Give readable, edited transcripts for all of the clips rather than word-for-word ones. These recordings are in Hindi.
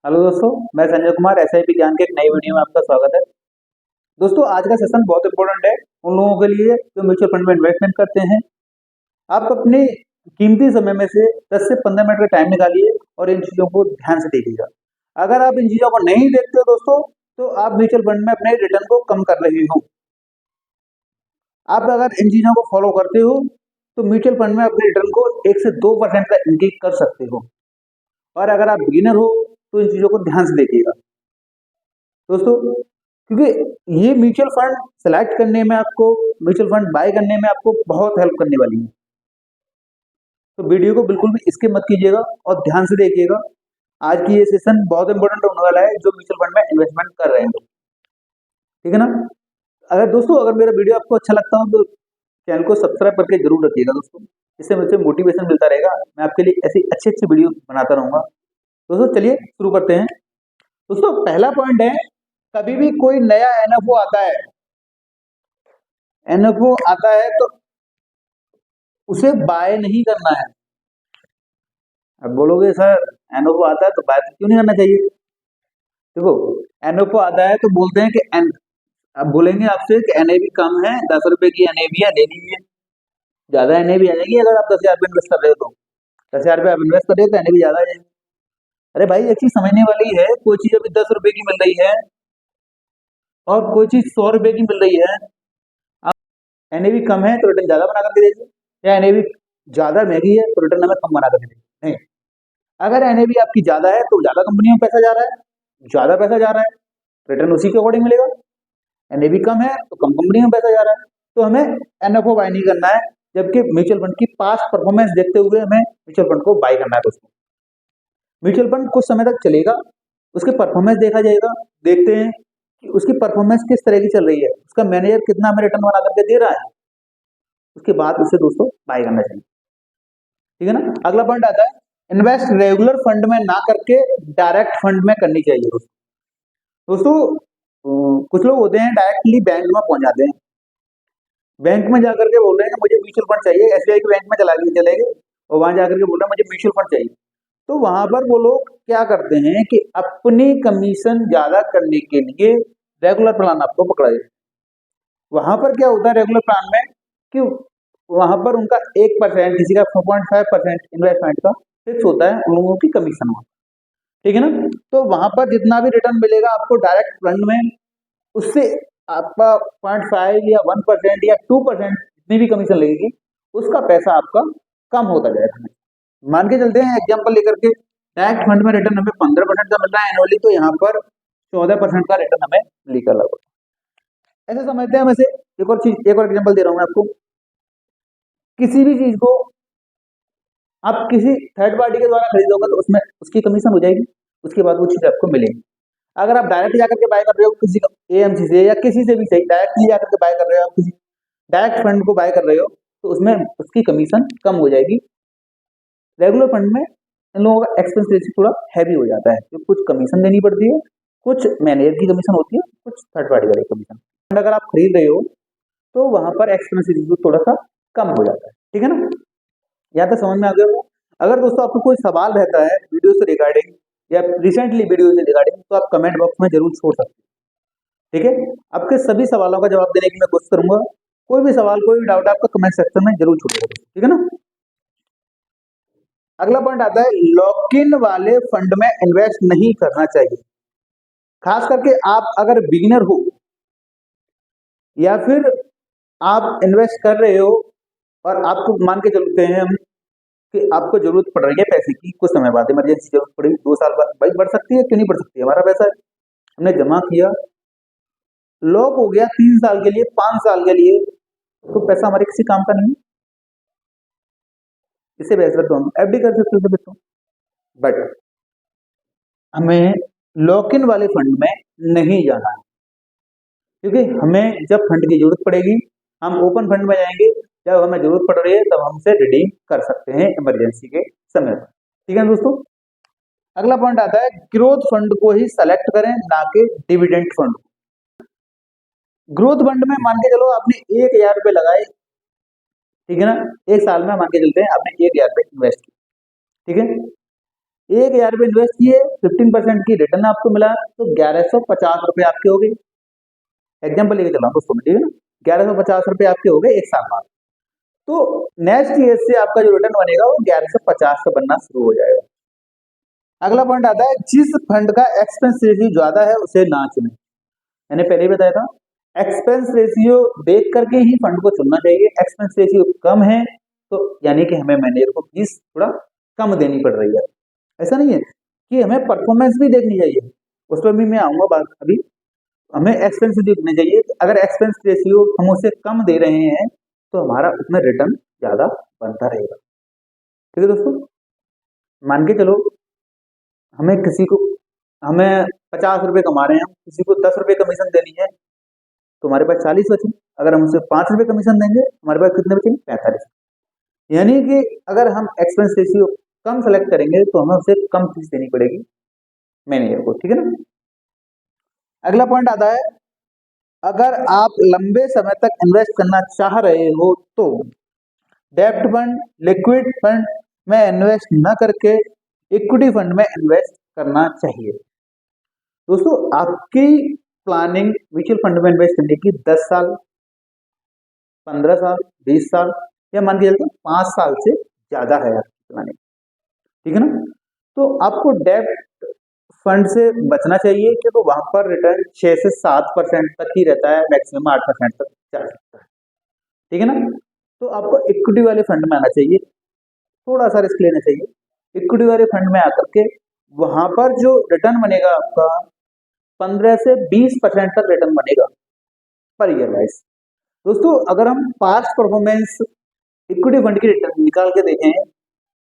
हेलो दोस्तों, मैं संजय कुमार एसआईपी ज्ञान के एक नई वीडियो में आपका स्वागत है। दोस्तों, आज का सेशन बहुत इंपॉर्टेंट है उन लोगों के लिए जो म्यूचुअल फंड में इन्वेस्टमेंट करते हैं। आप अपने कीमती समय में से 10 से 15 मिनट का टाइम निकालिए और इन चीज़ों को ध्यान से देखिएगा। अगर आप इन चीज़ों को नहीं देखते हो दोस्तों, तो आप म्यूचुअल फंड में अपने रिटर्न को कम कर रहे हो। आप अगर इन चीज़ों को फॉलो करते हो तो म्यूचुअल फंड में अपने रिटर्न को 1 से 2% का इंक्रीज कर सकते हो। और अगर आप बिगिनर हो तो इन चीज़ों को ध्यान से देखिएगा दोस्तों, क्योंकि ये म्यूचुअल फंड सेलेक्ट करने में आपको, म्यूचुअल फंड बाय करने में आपको बहुत हेल्प करने वाली है। तो वीडियो को बिल्कुल भी स्किप मत कीजिएगा और ध्यान से देखिएगा। आज की ये सेशन बहुत इंपॉर्टेंट होने वाला है जो म्यूचुअल फंड में इन्वेस्टमेंट कर रहे हैं, ठीक है ना। अगर मेरा वीडियो आपको अच्छा लगता हो तो चैनल को सब्सक्राइब करके जरूर रखिएगा दोस्तों। इससे मुझे मोटिवेशन मिलता रहेगा, मैं आपके लिए ऐसी अच्छी अच्छी वीडियो बनाता रहूँगा। दोस्तों चलिए शुरू करते हैं। दोस्तों, पहला पॉइंट है, कभी भी कोई नया एनएफओ आता है तो उसे बाय नहीं करना है। अब बोलोगे सर, एनएफओ आता है तो बाय क्यों नहीं करना चाहिए। देखो, एनएफओ आता है तो बोलते हैं कि अब बोलेंगे आपसे कि एनएवी कम है, 10 रुपए की एनएवी है, ले लीजिए। ज्यादा एनएवी आ जाएगी अगर आप 10,000 रुपये इन्वेस्ट कर रहे हो तो। 10,000 रुपये आप इन्वेस्ट कर रहे हो तो एनएवी ज्यादा आ जाएगी। अरे भाई, एक चीज समझने वाली है, कोई चीज अभी 10 रुपए की मिल रही है और कोई चीज 100 रुपए की मिल रही है। एनएवी कम है तो रिटर्न ज्यादा बना करके दीजिए, या एनएवी ज्यादा महंगी है तो रिटर्न हमें कम बना करके दीजिए। नहीं, अगर एनएवी आपकी ज्यादा है तो ज्यादा कंपनियों में पैसा जा रहा है, ज्यादा पैसा जा रहा है, रिटर्न उसी के अकॉर्डिंग मिलेगा। एनएवी कम है तो कम कंपनी में पैसा जा रहा है, तो हमें एनएफओ बाय नहीं करना है। जबकि म्यूचुअल फंड की पास्ट परफॉर्मेंस देखते हुए हमें म्यूचुअल फंड को बाय करना है दोस्तों। म्यूचुअल फंड कुछ समय तक चलेगा, उसके परफॉर्मेंस देखा जाएगा, देखते हैं कि उसकी परफॉर्मेंस किस तरह की चल रही है, उसका मैनेजर कितना हमें रिटर्न बना करके दे रहा है, उसके बाद उसे दोस्तों बाय करना चाहिए, ठीक है ना। अगला पॉइंट आता है, इन्वेस्ट रेगुलर फंड में ना करके डायरेक्ट फंड में करनी चाहिए दोस्तों। कुछ लोग होते हैं डायरेक्टली बैंक में पहुंच जाते हैं, बैंक में जाकर के बोल रहे हैं कि मुझे म्यूचुअल फंड चाहिए, एसबीआई के बैंक में चले गए और वहां जाकर के बोल रहे हैं मुझे म्यूचुअल फंड चाहिए। तो वहां पर वो लोग क्या करते हैं कि अपनी कमीशन ज्यादा करने के लिए रेगुलर प्लान आपको पकड़ा देते हैं। वहां पर क्या होता है रेगुलर प्लान में कि वहां पर उनका 1%, किसी का 4.5% इन्वेस्टमेंट का फिक्स होता है उन लोगों की कमीशन में, ठीक है ना। तो वहां पर जितना भी रिटर्न मिलेगा आपको डायरेक्ट फंड में, उससे आपका 0.5 या 1% या 2% जितनी भी कमीशन लगेगी, उसका पैसा आपका कम होता जाएगा। मान के चलते हैं एग्जाम्पल लेकर के, डायरेक्ट फंड में रिटर्न हमें 15% का मिल रहा है एनुअली, तो यहाँ पर 14% का रिटर्न हमें लीगल होगा। ऐसे समझते हैं। वैसे एक और एग्जाम्पल दे रहा हूँ मैं आपको। किसी भी चीज को आप किसी थर्ड पार्टी के द्वारा खरीदोगे तो उसमें उसकी कमीशन हो जाएगी, उसके बाद वो चीज आपको मिलेगी। अगर आप डायरेक्ट जाकर के बाय कर रहे हो किसी एएमसी से या किसी से भी सही, डायरेक्टली जाकर के बाय कर रहे हो, आप किसी डायरेक्ट फंड को बाय कर रहे हो तो उसमें उसकी कमीशन कम हो जाएगी। रेगुलर फंड में इन लोगों का एक्सपेंस रेशियो थोड़ा हैवी हो जाता है, तो कुछ कमीशन देनी पड़ती है, कुछ मैनेजर की कमीशन होती है, कुछ थर्ड पार्टी वाली कमीशन। फंड अगर आप खरीद रहे हो तो वहां पर एक्सपेंस रेशियो थोड़ा सा कम हो जाता है, ठीक है ना। यहाँ तक समझ में आ गया होगा। अगर दोस्तों आपको कोई सवाल रहता है वीडियो से रिगार्डिंग या रिसेंटली वीडियो से रिगार्डिंग, तो आप कमेंट बॉक्स में जरूर छोड़ सकते हैं, ठीक है। आपके सभी सवालों का जवाब देने की मैं कोशिश करूंगा। कोई भी सवाल, कोई भी डाउट आपका कमेंट सेक्शन में जरूर छोड़िएगा, ठीक है ना। अगला पॉइंट आता है, लॉक इन वाले फंड में इन्वेस्ट नहीं करना चाहिए। खास करके आप अगर बिगिनर हो या फिर आप इन्वेस्ट कर रहे हो और आपको मान के चलते हैं हम कि आपको जरूरत पड़ रही है पैसे की, कुछ समय बाद इमरजेंसी जरूरत पड़ी, 2 साल बाद, भाई बढ़ सकती है, क्यों नहीं बढ़ सकती है। हमारा पैसा हमने जमा किया, लॉक हो गया 3 साल के लिए, 5 साल के लिए, तो पैसा हमारे किसी काम का नहीं है। इससे बेहतर तो हम एफडी कर सकते थे, बट हमें लॉक इन वाले फंड में नहीं जाना है, क्योंकि हमें जब फंड की जरूरत पड़ेगी हम ओपन फंड में जाएंगे, जब हमें जरूरत पड़ रही है तब हमसे रिडीम कर सकते हैं इमरजेंसी के समय पर, ठीक है दोस्तों। अगला पॉइंट आता है, ग्रोथ फंड को ही सेलेक्ट करें, ना कि डिविडेंड फंड। ग्रोथ फंड में मान के चलो आपने 1,000 रुपये लगाए, ठीक है ना, एक साल में मान के चलते हैं आपने 1,000 रुपये इन्वेस्ट किया, ठीक है। 1000 रुपये इन्वेस्ट किए, 15% की रिटर्न आपको मिला, तो 1150 रुपये आपके हो गए। एग्जाम्पल लेके चला दोस्तों में, ठीक है ना, 1150 रुपये आपके हो गए एक साल बाद। तो नेक्स्ट ईयर से आपका जो रिटर्न बनेगा वो 1150 का बनना शुरू हो जाएगा। अगला पॉइंट आता है, जिस फंड का एक्सपेंस रेशियो ज्यादा है उसे ना चुने। मैंने पहले ही बताया था, एक्सपेंस रेशियो देख करके ही फंड को चुनना चाहिए। एक्सपेंस रेशियो कम है तो यानी कि हमें मैनेजर को फीस थोड़ा कम देनी पड़ रही है। ऐसा नहीं है कि हमें परफॉर्मेंस भी देखनी चाहिए, उस पर भी मैं आऊंगा बात अभी। हमें एक्सपेंस देखने चाहिए, अगर एक्सपेंस रेशियो हम उसे कम दे रहे हैं तो हमारा उसमें रिटर्न ज्यादा बनता रहेगा। ठीक है दोस्तों, मान के चलो हमें 50 रुपये कमा रहे हैं, किसी को 10 रुपये कमीशन देनी है, तो हमारे पास 40 बचे। अगर हम उसे 5 रुपये कमीशन देंगे हमारे पास कितने बचेंगे? 45। यानी कि अगर हम एक्सपेंस रेशियो कम सेलेक्ट करेंगे तो हमें उसे कम फीस देनी पड़ेगी मैनेजर को। ठीक है ना। अगला पॉइंट आता है, अगर आप लंबे समय तक इन्वेस्ट करना चाह रहे हो तो डेब्ट फंड, लिक्विड फंड में इन्वेस्ट न करके इक्विटी फंड में इन्वेस्ट करना चाहिए। दोस्तों, आपकी प्लानिंग म्यूचुअल फंड में इन्वेस्ट करने की 10 साल, 15 साल, 20 साल या मान के चलते 5 साल से ज्यादा है आपकी प्लानिंग, ठीक है ना, तो आपको डेब्ट फंड से बचना चाहिए, क्योंकि तो वहां पर रिटर्न 6 से 7% तक ही रहता है, मैक्सिमम 8% तक जा सकता है। ठीक है ना। तो आपको इक्विटी वाले फंड में आना चाहिए, थोड़ा सा रिस्क लेना चाहिए। इक्विटी वाले फंड में आकर के वहां पर जो रिटर्न बनेगा आपका 15 से 20% तक रिटर्न बनेगा पर ईयर वाइज। दोस्तों, अगर हम पास्ट परफॉर्मेंस इक्विटी फंड की रिटर्न निकाल के देखें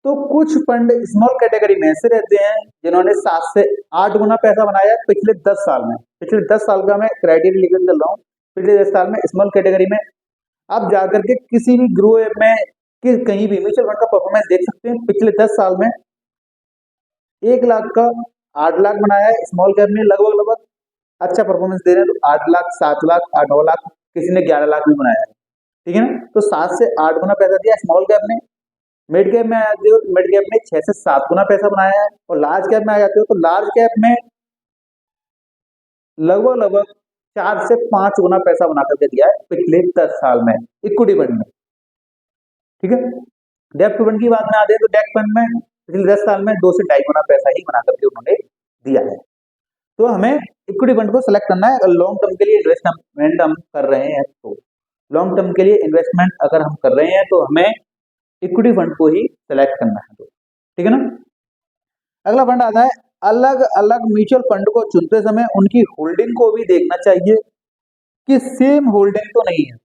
तो कुछ फंड स्मॉल कैटेगरी में ऐसे रहते हैं जिन्होंने 7 से 8 गुना पैसा बनाया पिछले 10 साल में। पिछले 10 साल का मैं क्राइटेरिया लेकर चल रहा हूँ। पिछले 10 साल में स्मॉल कैटेगरी में आप जाकर के किसी भी ग्रो ऐप में कि कहीं भी म्यूचुअल फंड का परफॉर्मेंस देख सकते हैं। पिछले 10 साल में 1 लाख का 8 लाख बनाया है, स्मॉल कैप में लगभग अच्छा परफॉर्मेंस दे रहे हैं, तो 8 लाख, 7 लाख, 9 लाख, किसी ने 11 लाख भी बनाया है। ठीक है ना। तो 7 से 8 गुना पैसा दिया स्मॉल कैप ने। मिड कैप में आ जाते हो तो मिड कैप में 6 से 7 गुना पैसा बनाया है, और लार्ज कैप में आ जाते हो तो लार्ज कैप में लगभग 4 से 5 गुना पैसा बना करके दिया है पिछले 10 साल में इक्विटी फंड में। ठीक है। डेब्ट फंड की बात में आते हैं तो डेब्ट फंड में पिछले 10 साल में 2 से 2.5 गुना पैसा ही बना करके उन्होंने दिया है। तो हमें इक्विटी फंड को सिलेक्ट करना है अगर लॉन्ग टर्म के लिए इन्वेस्टमेंट हम कर रहे हैं तो। लॉन्ग टर्म के लिए इन्वेस्टमेंट अगर हम कर रहे हैं तो हमें इक्विटी फंड को ही सिलेक्ट करना है। तो ठीक है ना। अगला फंड आता है, अलग अलग म्यूचुअल फंड को चुनते समय उनकी होल्डिंग को भी देखना चाहिए कि सेम होल्डिंग तो नहीं है।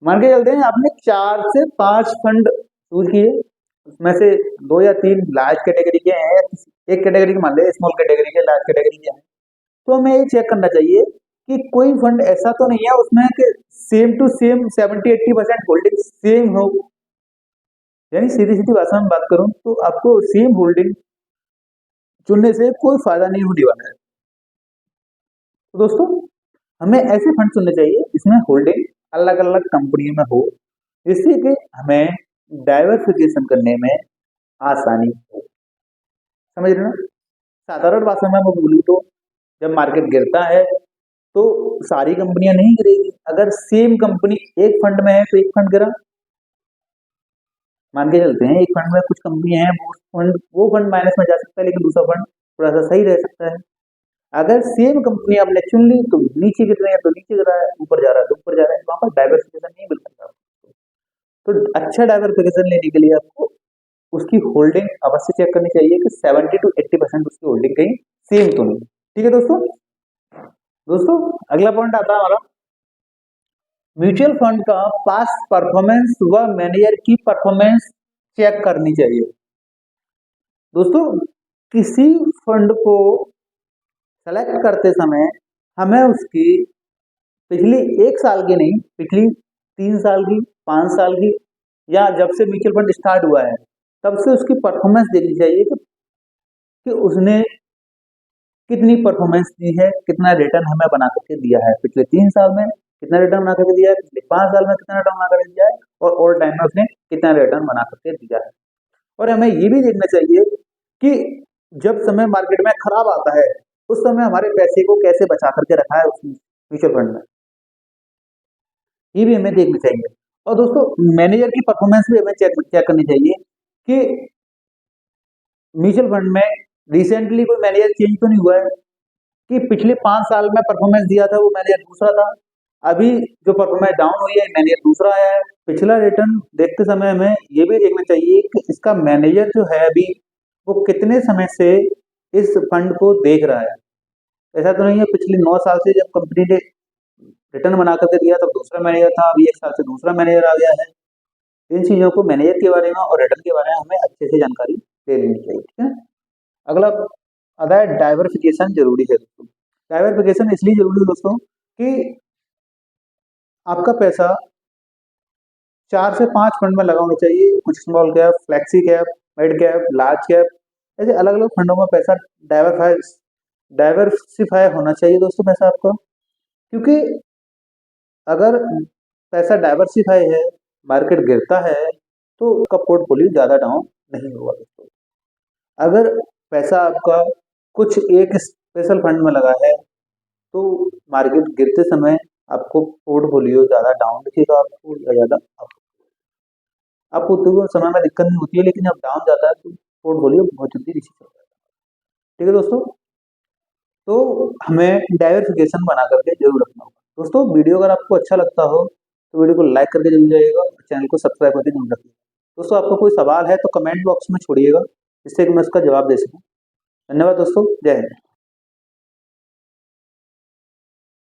मान के चलते हैं आपने 4 से 5 फंड चूज किए, उसमें से 2 या 3 लार्ज कैटेगरी के हैं, एक कैटेगरी के मान ले स्मॉल कैटेगरी के, लार्ज कैटेगरी के हैं, तो हमें ये चेक करना चाहिए कि कोई फंड ऐसा तो नहीं है उसमें कि same to same 70-80% holding same हो। यानी सीधी सीधी भाषा में बात करूं तो आपको सेम होल्डिंग चुनने से कोई फायदा नहीं होने वाला है। तो दोस्तों, हमें ऐसे फंड चुनने चाहिए जिसमें होल्डिंग अलग अलग कंपनियों में हो, जिससे कि हमें डाइवर्सिफिकेशन करने में आसानी हो। समझ रहे ना। साधारण भाषा में मैं बोलूँ तो जब मार्केट गिरता है तो सारी कंपनियां नहीं गिरेगी। अगर सेम कंपनी एक फंड में है तो एक फंड गिरा, मान के चलते हैं एक फंड में कुछ कंपनियां हैं, वो फंड माइनस में जा सकता है लेकिन दूसरा फंड थोड़ा सा सही रह सकता है। अगर सेम कंपनी आपने चुन ली तो नीचे गिर रहे हैं तो नीचे गिर रहा है, ऊपर जा रहा है तो ऊपर जा रहा है, वहां पर डाइवर्सिफिकेशन नहीं मिल सकता। तो अच्छा डाइवर्सिफिकेशन लेने के लिए आपको उसकी होल्डिंग अवश्य चेक करनी चाहिए कि 70 to 80% उसकी होल्डिंग कहीं सेम तो नहीं। ठीक है दोस्तों। दोस्तों, अगला पॉइंट आता है हमारा, म्यूचुअल फंड का पास्ट परफॉर्मेंस व मैनेजर की परफॉर्मेंस चेक करनी चाहिए। दोस्तों, किसी फंड को सेलेक्ट करते समय हमें उसकी पिछली 1 साल की नहीं, पिछली 3 साल की, 5 साल की, या जब से म्यूचुअल फंड स्टार्ट हुआ है तब से उसकी परफॉर्मेंस देखनी चाहिए कि उसने कितनी परफॉर्मेंस दी है, कितना रिटर्न हमें बना करके दिया है, पिछले 3 साल में कितना रिटर्न बना करके दिया है, पिछले 5 साल में कितना रिटर्न बना करके दिया है, और ऑल टाइम में उसने कितना रिटर्न बना करके दिया है। और हमें ये भी देखना चाहिए कि जब समय मार्केट में खराब आता है उस समय हमारे पैसे को कैसे बचा करके रखा है उस म्यूचुअल फंड में, ये भी हमें देखनी चाहिए। और दोस्तों मैनेजर की परफॉर्मेंस भी हमें चेक करनी चाहिए कि म्यूचुअल फंड में रिसेंटली कोई मैनेजर चेंज तो नहीं हुआ है कि पिछले 5 साल में परफॉर्मेंस दिया था वो मैनेजर दूसरा था, अभी जो परफॉर्मेंस डाउन हुई है मैनेजर दूसरा आया है। पिछला रिटर्न देखते समय हमें ये भी देखना चाहिए कि इसका मैनेजर जो है अभी वो कितने समय से इस फंड को देख रहा है। ऐसा तो नहीं है पिछले 9 साल से जब कंपनी ने रिटर्न बना करके दिया तब दूसरा मैनेजर था, अभी 1 साल से दूसरा मैनेजर आ गया है। इन चीज़ों को मैनेजर के बारे में और रिटर्न के बारे में हमें अच्छे से जानकारी ले लेनी चाहिए, ठीक है। अगला आता है डाइवर्सिफिकेशन जरूरी है दोस्तों। डाइवर्सिफिकेशन इसलिए जरूरी है दोस्तों कि आपका पैसा 4 से 5 फंड में लगा होना चाहिए, कुछ small cap, flexi cap, mid cap, large cap, ऐसे अलग अलग फंडों में पैसा डाइवर्सिफाई होना चाहिए दोस्तों पैसा आपका। क्योंकि अगर पैसा डाइवर्सिफाई है, मार्केट गिरता है तो उसका पोर्टफोलियो ज़्यादा डाउन नहीं होगा दोस्तों। अगर पैसा आपका कुछ एक स्पेशल फंड में लगा है तो मार्केट गिरते समय आपको पोर्टफोलियो ज़्यादा डाउन दिखेगा आपको या ज़्यादा आपको उतने समय में दिक्कत नहीं होती है, लेकिन जब डाउन जाता है तो पोर्टफोलियो बहुत जल्दी नीचे चल जाता है। ठीक है दोस्तों, तो हमें डाइवर्सिफिकेशन बना करके जरूर रखना होगा। दोस्तों वीडियो अगर आपको अच्छा लगता हो तो वीडियो को लाइक करके जरूर जाइएगा और चैनल को सब्सक्राइब करके जरूर रखिएगा। दोस्तों आपको कोई सवाल है तो कमेंट बॉक्स में छोड़िएगा जिससे कि मैं उसका जवाब दे सकूँ। धन्यवाद दोस्तों, जय हिंद।